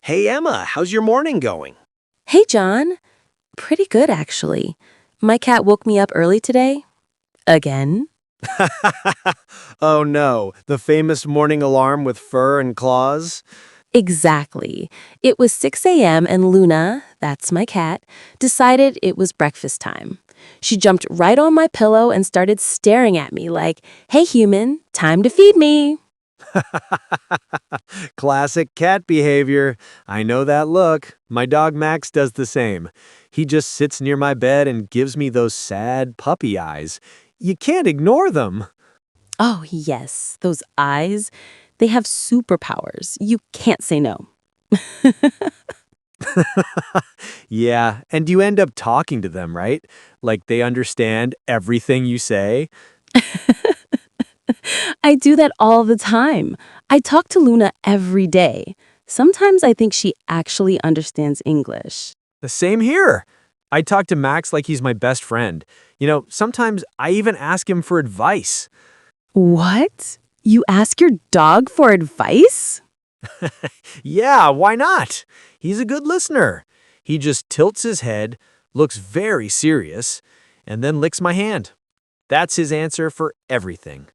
Hey Emma, how's your morning going? Hey, John. Pretty good, actually. My cat woke me up early today. Again? Oh no, the famous morning alarm with fur and claws? Exactly. It was 6 a.m. and Luna, that's my cat, decided it was breakfast time. She jumped right on my pillow and started staring at me like, "Hey, human, time to feed me." Classic cat behavior. I know that look. My dog Max does the same. He just sits near my bed and gives me those sad puppy eyes. You can't ignore them. Oh, yes, those eyes. They have superpowers. You can't say no. Yeah, and you end up talking to them, right? Like they understand everything you say. I do that all the time. I talk to Luna every day. Sometimes I think she actually understands English. The same here. I talk to Max like he's my best friend. Sometimes I even ask him for advice. What? You ask your dog for advice? Yeah, why not? He's a good listener. He just tilts his head, looks very serious, and then licks my hand. That's his answer for everything.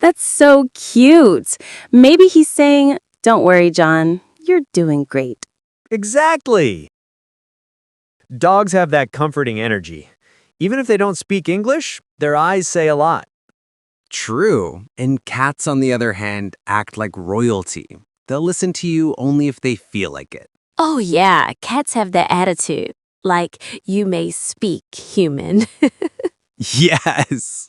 That's so cute. Maybe he's saying, "Don't worry, John. You're doing great." Exactly. Dogs have that comforting energy. Even if they don't speak English, their eyes say a lot. True. And cats, on the other hand, act like royalty. They'll listen to you only if they feel like it. Oh, yeah, cats have that attitude. Like, you may speak human. Yes.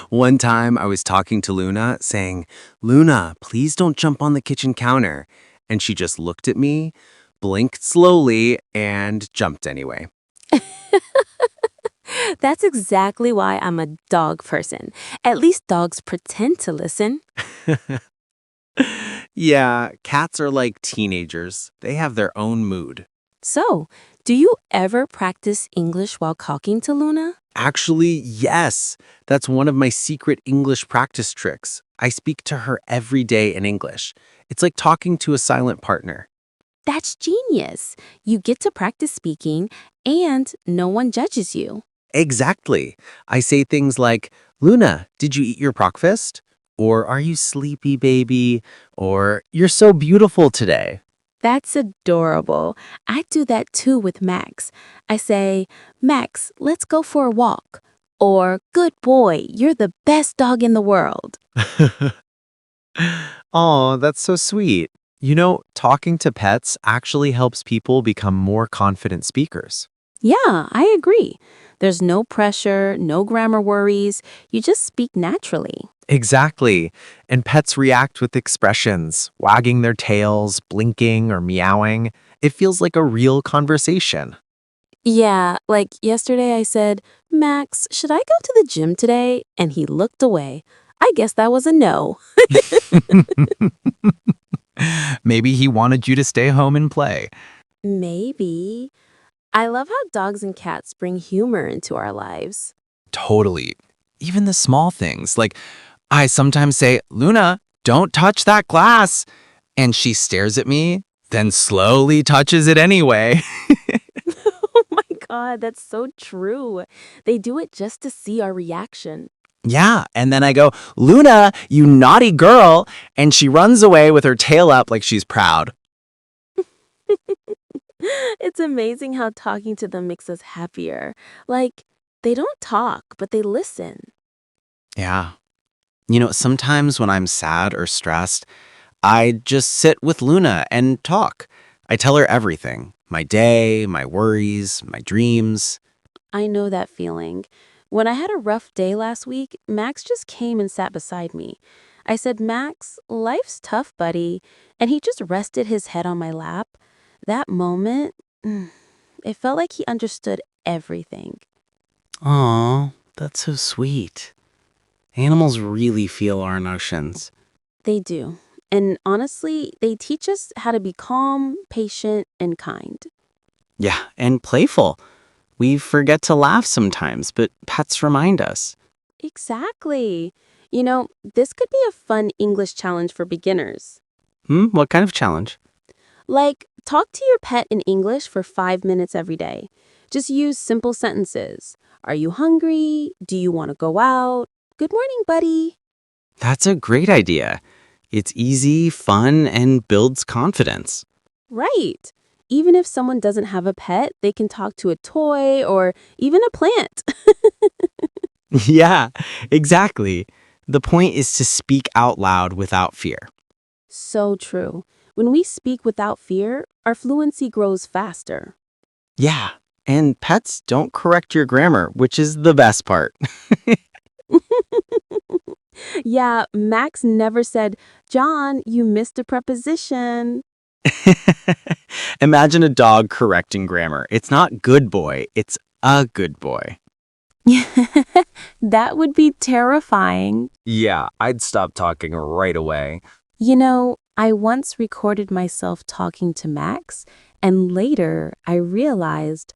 One time I was talking to Luna saying, "Luna, please don't jump on the kitchen counter." And she just looked at me, blinked slowly, and jumped anyway. That's exactly why I'm a dog person. At least dogs pretend to listen. Yeah, cats are like teenagers. They have their own mood. So, do you ever practice English while talking to Luna? Actually, yes. That's one of my secret English practice tricks. I speak to her every day in English. It's like talking to a silent partner. That's genius. You get to practice speaking, and no one judges you. Exactly. I say things like, "Luna, did you eat your breakfast?" Or, "Are you sleepy, baby?" Or, "You're so beautiful today." That's adorable. I do that too with Max. I say, "Max, let's go for a walk." Or, "Good boy, you're the best dog in the world." Oh, that's so sweet. Talking to pets actually helps people become more confident speakers. Yeah, I agree. There's no pressure, no grammar worries. You just speak naturally. Exactly. And pets react with expressions, wagging their tails, blinking, or meowing. It feels like a real conversation. Yeah, like yesterday I said, "Max, should I go to the gym today?" And he looked away. I guess that was a no. Maybe he wanted you to stay home and play. Maybe. I love how dogs and cats bring humor into our lives. Totally. Even the small things, like I sometimes say, "Luna, don't touch that glass." And she stares at me, then slowly touches it anyway. Oh my God, that's so true. They do it just to see our reaction. Yeah, and then I go, "Luna, you naughty girl." And she runs away with her tail up like she's proud. It's amazing how talking to them makes us happier. Like, they don't talk, but they listen. Yeah. Sometimes when I'm sad or stressed, I just sit with Luna and talk. I tell her everything, my day, my worries, my dreams. I know that feeling. When I had a rough day last week, Max just came and sat beside me. I said, "Max, life's tough, buddy." And he just rested his head on my lap. That moment, it felt like he understood everything. Aw, that's so sweet. Animals really feel our emotions. They do. And honestly, they teach us how to be calm, patient, and kind. Yeah, and playful. We forget to laugh sometimes, but pets remind us. Exactly. This could be a fun English challenge for beginners. What kind of challenge? Like, talk to your pet in English for 5 minutes every day. Just use simple sentences. Are you hungry? Do you want to go out? Good morning, buddy. That's a great idea. It's easy, fun, and builds confidence. Right. Even if someone doesn't have a pet, they can talk to a toy or even a plant. Yeah, exactly. The point is to speak out loud without fear. So true. When we speak without fear, our fluency grows faster. Yeah, and pets don't correct your grammar, which is the best part. Yeah, Max never said, John, you missed a preposition. Imagine a dog correcting grammar. It's not good boy, it's a good boy. That would be terrifying. Yeah, I'd stop talking right away. You know, I once recorded myself talking to Max, and later I realized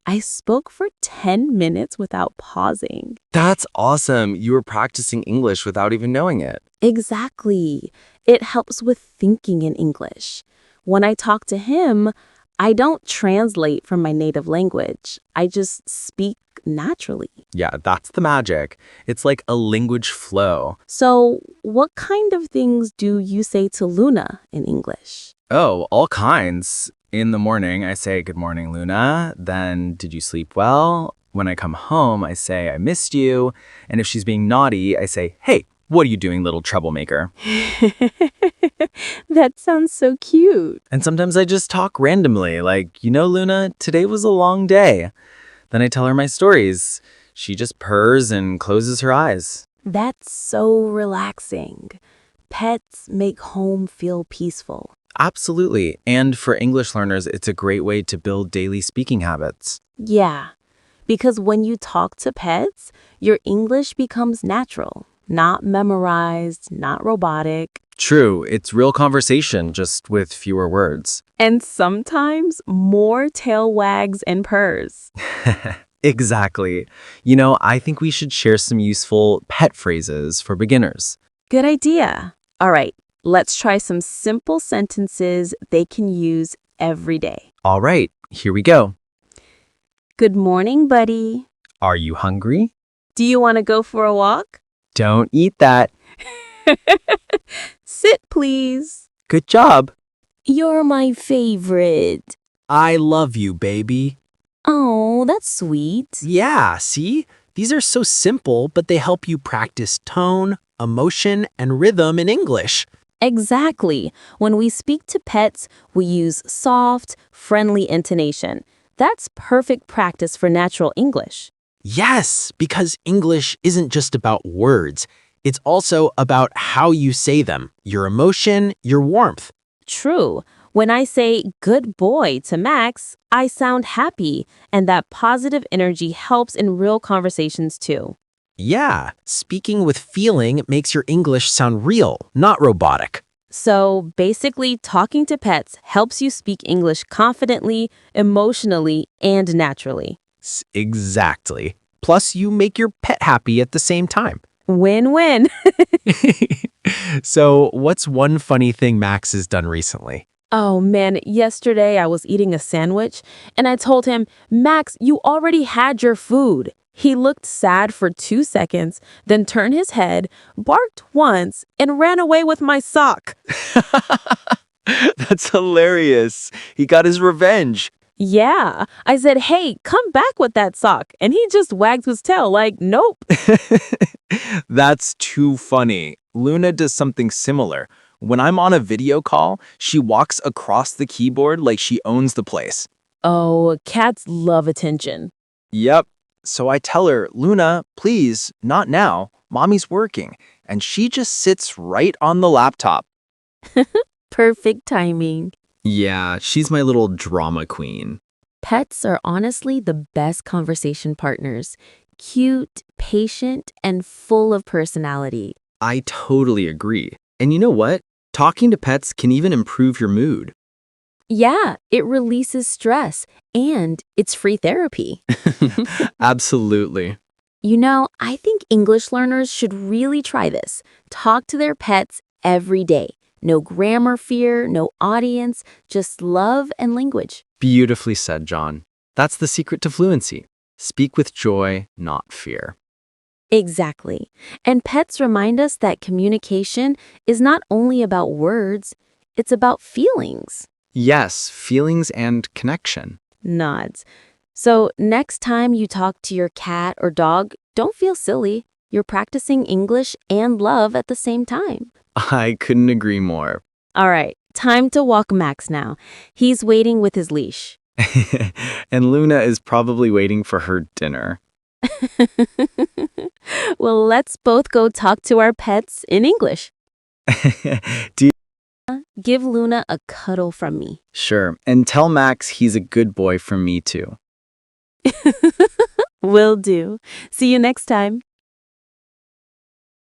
I spoke for 10 minutes without pausing. That's awesome. You were practicing English without even knowing it. Exactly. It helps with thinking in English. When I talk to him, I don't translate from my native language. I just speak naturally. Yeah, that's the magic. It's like a language flow. So, what kind of things do you say to Luna in English? Oh, all kinds. In the morning, I say, "Good morning, Luna." Then, "Did you sleep well?" When I come home, I say, "I missed you." And if she's being naughty, I say, "Hey, what are you doing, little troublemaker?" That sounds so cute. And sometimes I just talk randomly, like, Luna, today was a long day. Then I tell her my stories. She just purrs and closes her eyes. That's so relaxing. Pets make home feel peaceful. Absolutely. And for English learners, it's a great way to build daily speaking habits. Yeah, because when you talk to pets, your English becomes natural, not memorized, not robotic. True, it's real conversation, just with fewer words. And sometimes more tail wags and purrs. Exactly. I think we should share some useful pet phrases for beginners. Good idea. All right, let's try some simple sentences they can use every day. All right, here we go. Good morning, buddy. Are you hungry? Do you want to go for a walk? Don't eat that. Sit, please. Good job. You're my favorite. I love you, baby. Oh, that's sweet. Yeah, see? These are so simple, but they help you practice tone, emotion, and rhythm in English. Exactly. When we speak to pets, we use soft, friendly intonation. That's perfect practice for natural English. Yes, because English isn't just about words. It's also about how you say them, your emotion, your warmth. True. When I say good boy to Max, I sound happy, and that positive energy helps in real conversations too. Yeah, speaking with feeling makes your English sound real, not robotic. So basically, talking to pets helps you speak English confidently, emotionally, and naturally. Exactly. Plus, you make your pet happy at the same time. Win-win. So, what's one funny thing Max has done recently? Oh man, yesterday I was eating a sandwich and I told him, Max, you already had your food. He looked sad for 2 seconds, then turned his head, barked once, and ran away with my sock. That's hilarious. He got his revenge. Yeah, I said, hey, come back with that sock. And he just wagged his tail like, nope. That's too funny. Luna does something similar. When I'm on a video call, she walks across the keyboard like she owns the place. Oh, cats love attention. Yep. So I tell her, Luna, please, not now. Mommy's working. And she just sits right on the laptop. Perfect timing. Yeah, she's my little drama queen. Pets are honestly the best conversation partners. Cute, patient, and full of personality. I totally agree. And you know what? Talking to pets can even improve your mood. Yeah, it releases stress, and it's free therapy. Absolutely. You know, I think English learners should really try this. Talk to their pets every day. No grammar fear, no audience, just love and language. Beautifully said, John. That's the secret to fluency. Speak with joy, not fear. Exactly. And pets remind us that communication is not only about words, it's about feelings. Yes, feelings and connection. Nods. So next time you talk to your cat or dog, don't feel silly. You're practicing English and love at the same time. I couldn't agree more. All right, time to walk Max now. He's waiting with his leash. And Luna is probably waiting for her dinner. Well, let's both go talk to our pets in English. Do you- Give Luna a cuddle from me. Sure, and tell Max he's a good boy from me too. Will do. See you next time.